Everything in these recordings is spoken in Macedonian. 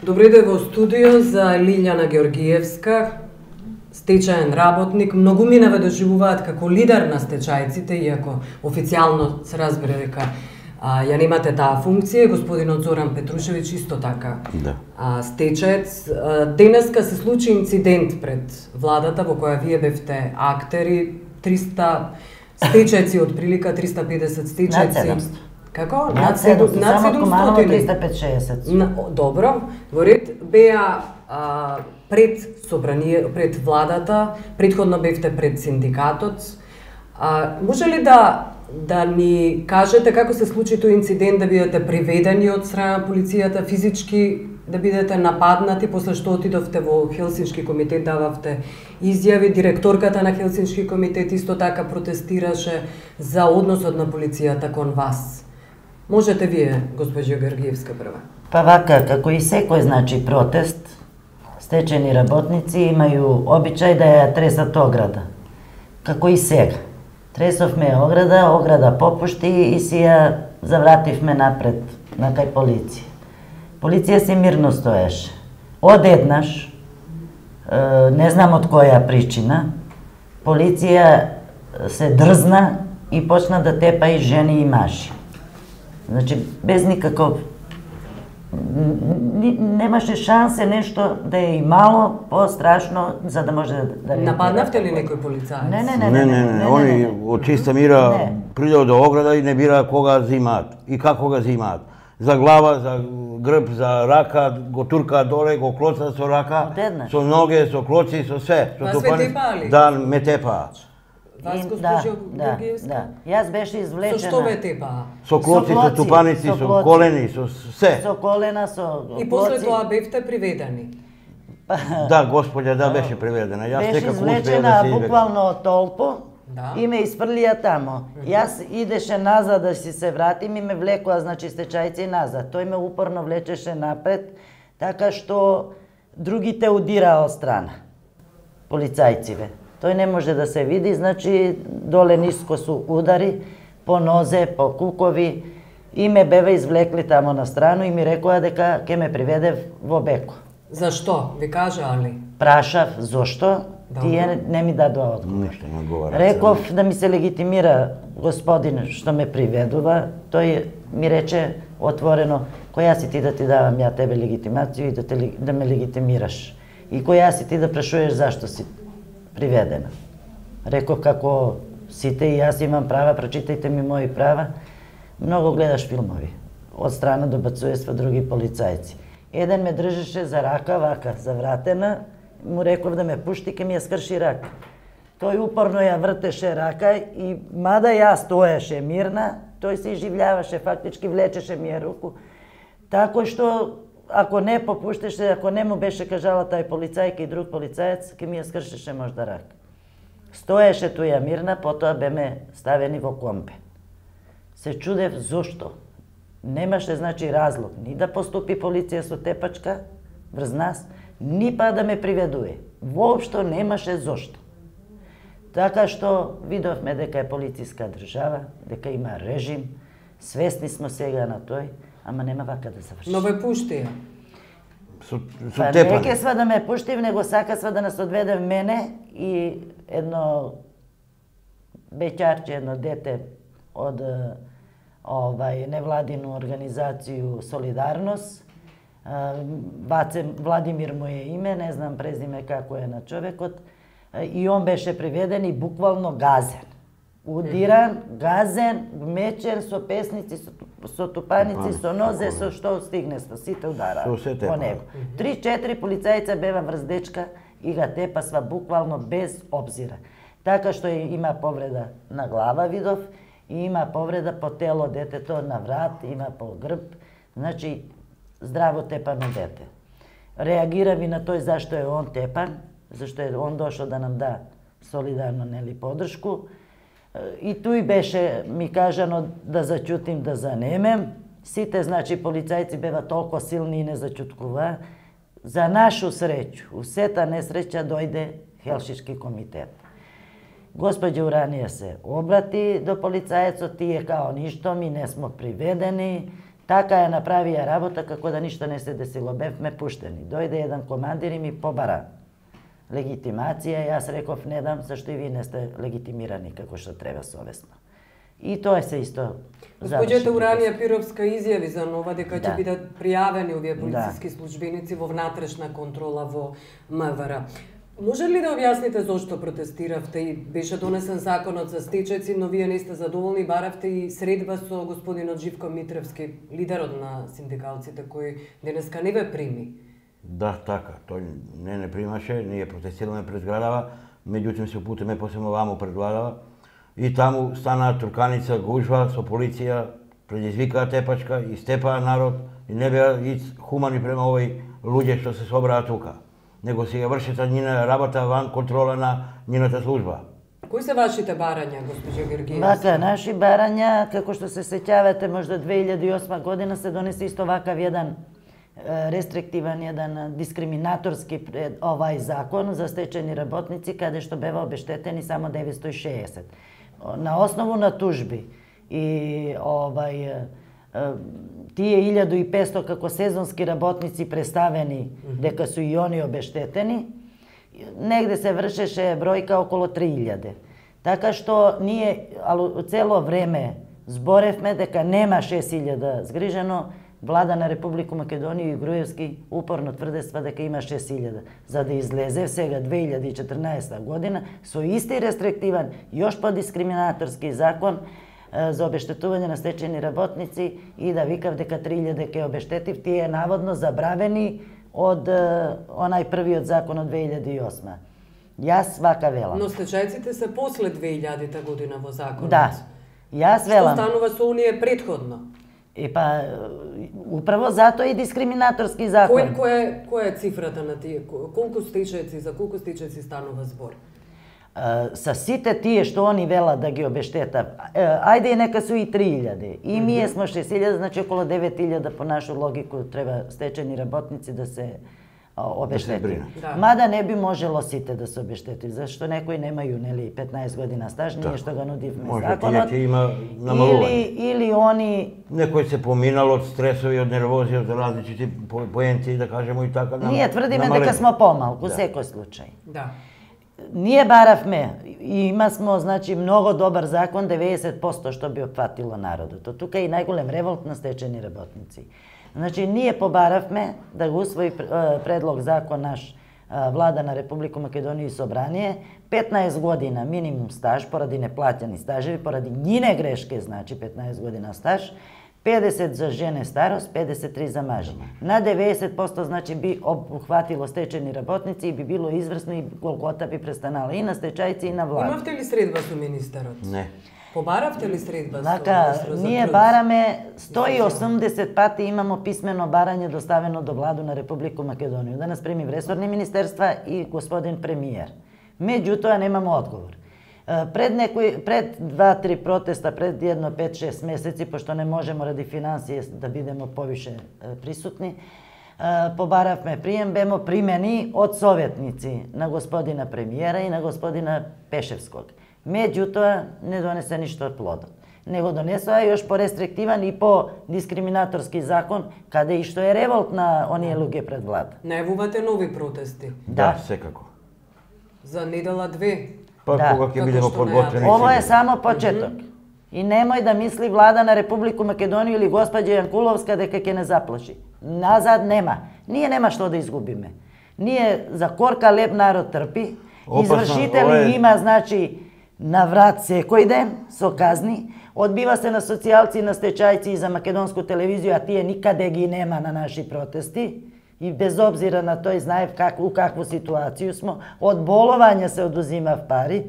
Добре иде во студио за Лилјана Георгиевска, стечаен работник. Многу ми наве доживуваат како лидер на стечајците, иако официјално се разбира дека ја немате таа функција. Господинот Зоран Петрушевиќ исто така стечаец. Денеска се случи инцидент пред владата во која вие бевте актери. 300 стечајци, од прилика 350 стечајци. Над 700. Како? Над 700, само Куманово 350-60. Добро. Во ред беа пред собрание, пред владата, предходно бевте пред синдикатот. Може ли да ни кажете како се случи тој инцидент, да бидете приведени од страна на полицијата, физички да бидете нападнати, после што отидовте во Хелсиншки комитет, дававте изјави, директорката на Хелсиншки комитет исто така протестираше за односот на полицијата кон вас. Можете вие, госпожо Георгиевска, прва? Па вака, како и секој значи протест, стечени работници имају обичај да ја тресат ограда. Како и сега. Тресовме ограда попушти и си ја завративме напред на кај полиција. Полиција си мирно стоеше. Одеднаш, не знам од која причина, полиција се дрзна и почна да тепа и жени и мажи. Значи, без никаков... Немаше шансе нешто да е имало по-страшно, за да може да... Нападнавте ли некој полицаец? Не. Они од чиста мира придео до ограда и не бира кога зимаат и како го зимаат. За глава, за грб, за рака, го туркаат доле, го клоцаат со рака, со ноге, со клоци, со све. Вас ве тепаали? Да, ме тепаат. Вас, госпожо Георгиевска? Да. Јас беше извлечена. Со што ве тепаа? Со клоци, со ступаници, со колени, со се. Со колена, со клоци. И после тоа бевте приведени? Да, господја, да, беше приведена. Јас беше некако успеа да извлечена се избегам. буквално од толпу и ме испрлија тамо. Јас идеше назад да си се вратим и ме влекоа, значи, стечајци назад. Тој ме упорно влечеше напред, така што другите удираа од страна. Полицајциве. Тој не може да се види, значи доле ниско су удари, по нозе, по кукови, и ме беве извлекли тамо на страну и ми рекоа дека ќе ме приведе во Беко. Зашто? Ви кажаа ли? Прашав зошто, тие не ми дадоа одговор. Ништо не одговара. Реков да ми се легитимира господин што ме приведува, тој ми рече отворено, која си ти да ти давам ја тебе легитимација и да ме легитимираш? И која си ти да прашуваш зашто си приведена? Реков како сите и јас имам права, прочитајте ми мои права. Многу гледаш филмови. Од страна добацуества други полицајци. Еден ме држеше за рака, вака, завратена, му реков да ме пушти, ке ми ја скрши рака. Тој упорно ја вртеше рака и мада јас стоеше мирна, тој се изживljаваше, фактички влечеше ми ја руку. Тако што ако не попуштеше, ако не му беше кажала тај полицајка и друг полицаец, ке ми ја скршеше можда рака. Стоеше туја мирна, потоа беме ставени во комбе. Се чудев зошто. Немаше, значи, разлог ни да поступи полиција со тепачка врз нас, ни па да ме приведуе. Воопшто немаше зошто. Така што видовме дека е полициска држава, дека има режим, свесни смо сега на тој, ама нема вака да заврши. Но ве пуштија? Со тепа. Не сва да ме пуштив, него сакасва да нас одведе мене и едно беќарче, едно дете од невладину организацију Солидарност. Владимир му е име, не знам презиме како е на човекот. И он беше приведен и буквално газен. Удиран, газен, мечен, со песници, со тупаници, со нозе, со што стигне, со сите удараа по него. 3-4 полицајца бева врз дечка и га тепасва буквално без обзира. Така што има повреда на глава, видов, и има повреда по тело детето, на врат, има по грб, значи здраво тепано дете. Реагира ви на тој зашто е он тепан, зашто е он дошол да нам да солидарно, нели, поддршку. И туј беше ми кажано да зачутим, да занемем. Сите, значи, полицајци бева толку силни и не зачуткува. За нашу среќу, у сета несреќа дојде Хелсиншки комитет. Госпоѓа Уранија се обрати до полицајецот, тие као ништо, ми не смо приведени, Така je направија работа како да ништо не се десило. Бевме пуштени. Дојде еден командир и ми побара легитимација. Јас реков не дам, зашто и вие не сте легитимирани како што треба совесно. И тоа се исто. Госпоѓата Уранија Пировска изјави за нова дека ќе бидат пријавени овие полициски службеници во внатрешна контрола во МВР. Може ли да објасните зошто протестиравте и беше донесен законот за стечајци, но вие не сте задоволни, баравте и средба со господинот Живко Митревски, лидерот на синдикалците, кој денеска не ве прими? Да, така. Тој не примаше, ние протестираме пред градава, меѓутоа се упутиме посебно ваму пред градава. И таму стана турканица, гужва со полиција, предизвикаа тепачка и степаа народ и не беа хумани према овој луѓе што се собраа тука. Него си ја вршета нина работа ван контрола на нината служба. Кои се вашите барања, госпоđа Георгиевска? Вака, наши барања, како што се сеќавате, можда 2008 година се донесе исто вакав еден рестриктивен, еден дискриминаторски овај закон за стечени работници, каде што бева обештетени само 960. На основу на тужби и тие 1500 како сезонски работници представени дека су и они обештетени, негде се вршеше бројка околу 3000. Така што ние цело време зборевме дека нема 6000 згрижено. Влада на Република Македонија и Груевски упорно тврдества дека има 6000. За да излезе сега 2014 година со исти рестриктивен, још подискриминаторски закон за обештетување на стечени работници и да викав дека 3000 ке обештетив, тие наводно забравени од онај првиот закон од 2008. Јас вака велам. Но стечајците се после 2000 година во законот. Да. Јас велам. Што станува со оние претходно? Управо затоа и дискриминаторски закон. Која е цифрата на тие? За колку стечајци станува збор? Са сите тие што они велат да ги обештетат, ајде нека су и 3000. И ние сме 6000, значи околу 9000 по нашу логику треба стечени работници да се обештети. Мада не би можело сите да се обештети, зашто некои немају 15 година стаж, ние што го нудивме законот. Може има намалување. Или они... Некој се поминал од стресови, од нервози, од различити поенти, да кажемо и така. Ние тврдиме дека сме помалку, секој случај. Да. Ние баравме и има смо, значи, многу добар закон, 90% што би опфатило народот. Тука е и најголем револт на стечени работници. Значи, ние побаравме да го усвои предлог закон наш Влада на Република Македонија и Собрание, 15 година минимум стаж, поради неплатени стажеви, поради њине грешке, значи 15 година стаж, 50 за жене старост, 53 за мажи. На 90% значи би обхватило стечени работници и би било изврсно и голгота би престанала и на стечајци и на влада. Имавте ли средба со министерот? Не. Побаравте ли средба со министерот? Ние бараме 180 пати имамо писмено барање доставено до Владу на Република Македонија, да нас прими ресорни министерства и господин премиер. Меѓутоа немамо одговор. Пред 2-3 протеста, пред едно 5-6 месеци, пошто не можеме ради финансија да бидеме повише присутни, побаравме прием, бемо примени од советници на господина премиера и на господина Пешевског. Меѓутоа, не донесе ништо од плодот. Него донесоа још по-рестриктиван и по-дискриминаторски закон, каде и што е револт на оние луѓе пред влада. Најавувате нови протести? Да, секако. За недела 2? Па кога ќе бидеме подготвени? Ова е само почеток. И немој да мисли Влада на Република Македонија или госпоѓа Јанкуловска дека ќе не заплаши. Назад нема. Ние нема што да изгубиме. Ние за корка леп народ трпи. Извршители има, значи, на врат секој ден со казни. Одбива се на социјалци, на стечајци и за македонску телевизија, а тие никаде ги нема на наши протести. И без обзира на тој знаев у каква ситуација смо, од боловање се одузимав пари,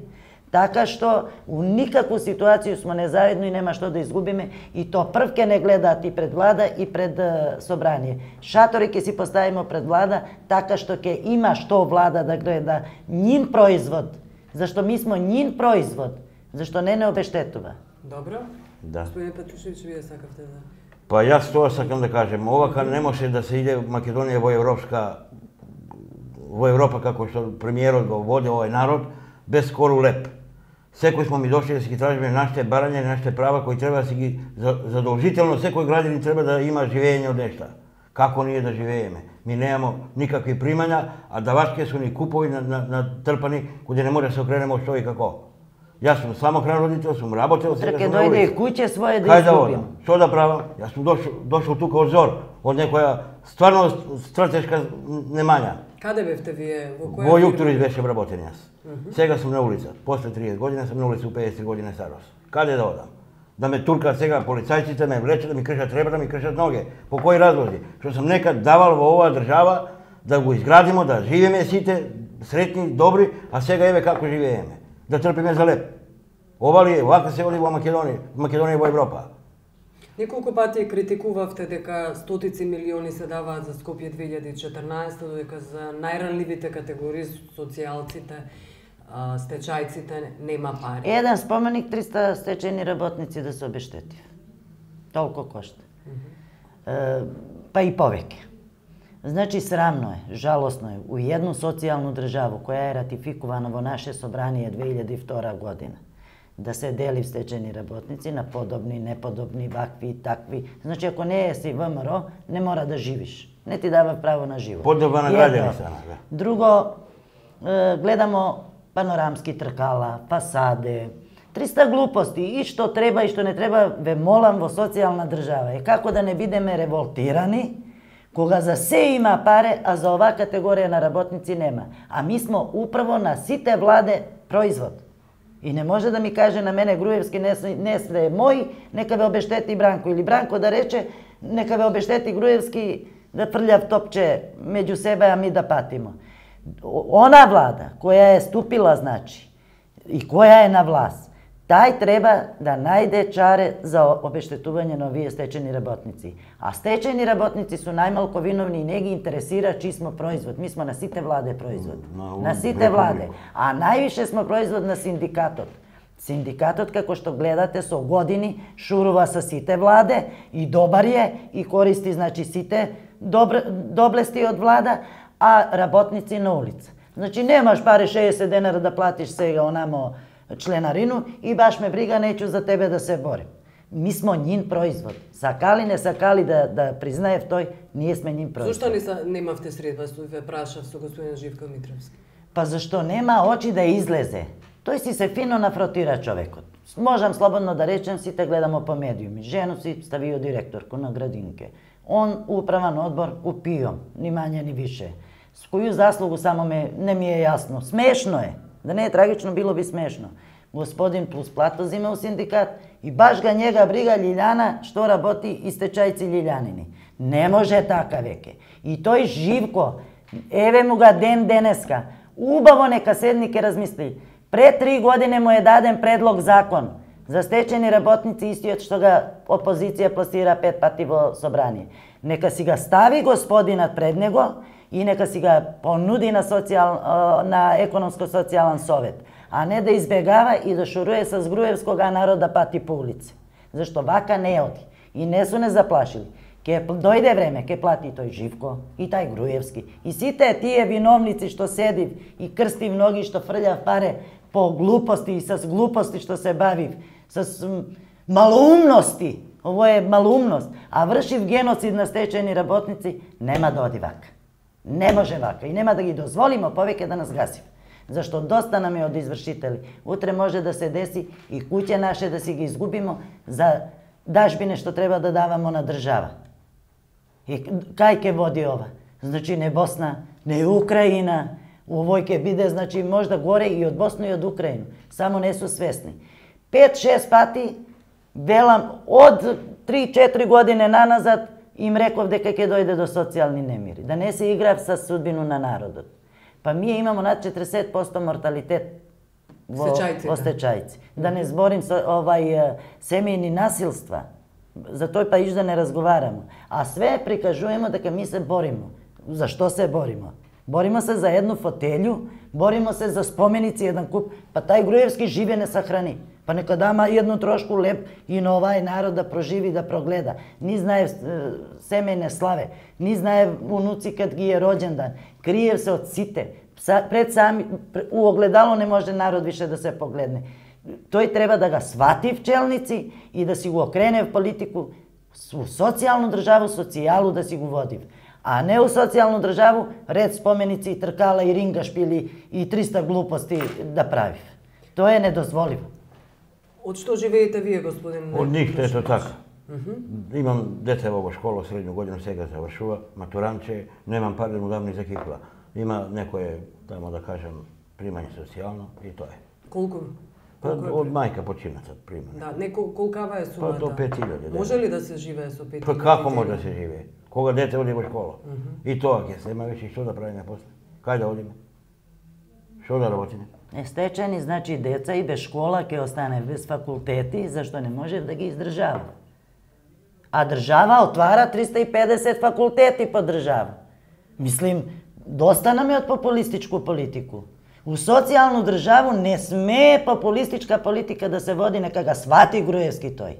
така што у никакvu ситуацiju смо незаедно и нема што да изгубиме и то прв ке не гледаат и пред влада и пред собрание. Шатори ке си поставимо пред влада, така што ке има што влада да гледа њин производ, зашто ми смо њин производ, зашто не обештетува. Добро. Да. Господин Патушевич, вие сакавте да... Па јас тоа сакам да кажем, овака не може да се иде Македонија во Европа како што премиерот го води овој народ без скору леп. Секој смо ми дошли да си ги тражиме нашите барања, нашите права кои треба да си ги задолжително секој граѓанин треба да има живење од нешта. Како ние да живееме? Ми немамо никакви примања, а давачки су ни купови на трпани кои не може да се окренемо што и како. Јас сум самохран родител, сум работел, сега Утре сум ќе на дојде и улица. куќе своје да Кај да изгубим. одам? Што да правам? Јас сум дошол тука од Зор, од некоја стварно стратешка немања. Каде бевте вие? Во Во која Јуктурис беше вработен јас. Сега сум на улица. После 30 години сум на улица у 50 години старост. Каде да одам? Да ме туркаат сега полицајците, ме влечат, да ми кршат ребра, да ми кршат ноге. По кои разлози? Што сум некад давал во оваа држава да го изградимо, да живееме сите сретни, добри, а сега еве како живееме. Да трпиме за леп. Ова ли е? Вака се оди во Македонија и во Европа. Неколку пати критикувавте дека стотици милиони се даваат за Скопје 2014, додека за најранливите категории, социјалците, стечајците, нема пари. Еден споменик 300 стечени работници да се обештети. Толку кошта. Па и повеќе. Значи, срамно е, жалосно е, у едну социјалну државу која е ратификувана во наше собрание 2002 година, да се дели стечени работници на подобни, неподобни, вакви и такви. Значи, ако не е си ВМРО, не мора да живиш. Не ти дава право на живот. Подоба на граѓани се. Друго, гледамо панорамски тркала, фасаде, 300 глупости, и што треба и што не треба, ве молам, во социјална држава. Е како да не бидеме револтирани, кога за се има паре, а за оваа категорија на работници нема. А ми смо управо на сите владе производ. И не може да ми каже на мене Груевски не е мој, нека ве обештети Бранко. Или Бранко да рече, нека ве обештети Груевски да фрљав топче меѓу себе, а ми да патимо. Она влада која е ступила, значи, и која е на власт, тај треба да најде чаре за обештетување на овие стечени работници. А стечени работници су најмалку виновни и не ги интересира чиј смо производ. Ми смо на сите владе производ. На сите владе. А највише смо производ на синдикатот. Синдикатот, како што гледате, со години шурува со сите владе и добар е и користи, значи, сите доблести од влада, а работници на улица. Значи, немаш пари 60 денара да платиш сега онамо членарину и баш ме брига, неќу за тебе да се борим. Ми смо njin производ. Сакали, не сакали да признаев тој, ние сме njin производ. Зошто немавте средба, ве прашав со господин Живко Митровски? Па зашто нема очи да излезе. Тој си се фино нафротира човекот. Можам слободно да речем, сите гледамо по медиуми. Жену си ставио директорку на градинке. Он управан одбор упиом, ни мање ни више. С коју заслугу само не ми е јасно. Смешно е. Да не е трагично, било би смешно. Господин плюс плата зима у синдикат и баш га njega брига Лиљана што работи и стечајци Лиљанини. Не може така веќе. И тој Живко, еве му га ден денеска, убаво нека седни ке размисли. Пред 3 години му е даден предлог закон за стечени работници, истиот што га опозиција пласира 5 пати во собрание. Нека си га стави господинат пред него и нека си га понуди на економско-социјален совет, а не да избегава и да шуруе с Груевскога народ да пати по улици. Зашто вака не оди. И не су не заплашили. Ке дојде време, ке плати тој Живко и тај Груевски. И сите тие виновници што седив и крстив ноги што фрљав паре по глупости и с глупости што се бавив, с малоумности, ово е малоумност, а вршив геноцид на стечени работници, нема да оди вака. Не може вака и нема да ги дозволимо повеќе да нас гасив. Зашто доста нам е од извршители. Утре може да се деси и куќе наше да си ги изгубимо за дажбине што треба да давамо на држава. И кај ќе води ова? Значи не Босна, не Украина, овој ќе биде, значи, можда горе и од Босна и од Украина. Само не су свесни. 5-6 пати, велам, од 3-4 години наназад, им реков дека ќе дојде до социјални немири. Да не се играв со судбину на народот. Па ние имамо над 40% морталитет во стечајци. Да не зборим со семејни насилства. За тој па иш да не разговараме. А све прикажуваме дека ми се бориме. Зашто се бориме? Бориме се за едну фотелју, бориме се за споменици, еден куп. Па тај Груевски живе не сахрани. Па нека дама едну трошку леп и на овај народ да проживи, да прогледа. Ни знае семејне славе, ни знае унуци кад ги е роđendan. Криев се од сите. У огледало не може народ више да се погледне. Тој треба да ga свати в челници и да си го окрене в политику, у социјалну државу, социјалу да си го води. А не у социјалну државу, ред споменици и тркала и ринга шпили и 300 глупости да прави. Тоа е недозволиво. Од што живеете вие, господин? Од ништо, ето така. Имам дете во школа, средну годину сега завршува, матуранче, немам пари да му дам ни за кикла. Има некое, тамо да кажам, примање социјално и тоа е. Колку? Од мајка почината примање. Да, не колкава е сумата? До 5000. Може ли да се живее со 5000? Па како може да се живее? Кога дете оди во школа? И тоа ќе се има веќе што да правиме после? Кај да одиме? Што да работиме? Стечени, значи деца и без школа ќе остане без факултети, зашто не може да ги издржава. А држава отвара 350 факултети по држава. Мислим, доста нам е од популистичку политику. У социјалну државу не смее популистичка политика да се води, нека ga свати Груевски тој.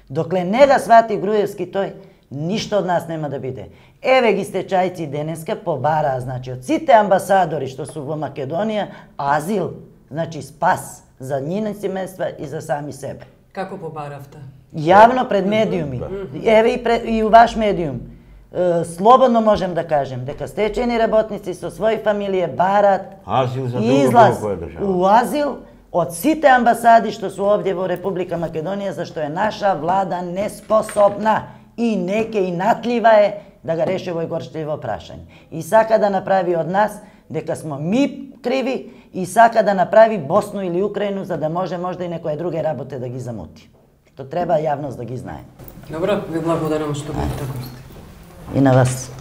Докле не ga свати Груевски тој, ништо од нас нема да биде. Еве ги стечајци денеска побараа, значи од сите амбасадори што су во Македонија, азил, значи спас за нивни семејства и за сами себе. Како побаравте? Јавно пред медиуми. Еве и у ваш медиум. Слободно можем да кажем дека стечени работници со своји фамилија барат излаз у азил од сите амбасади што су овде во Република Македонија, зашто е наша влада неспособна и неке и натлива е да ga реши овој горчливо прашање. И сака да направи од нас дека смо ми криви и сака да направи Босну или Украину за да може можда и некоја друге работе да ги замути. Што треба јавност да ги знае. Добро, ви благодарам што бевте гости. И на вас.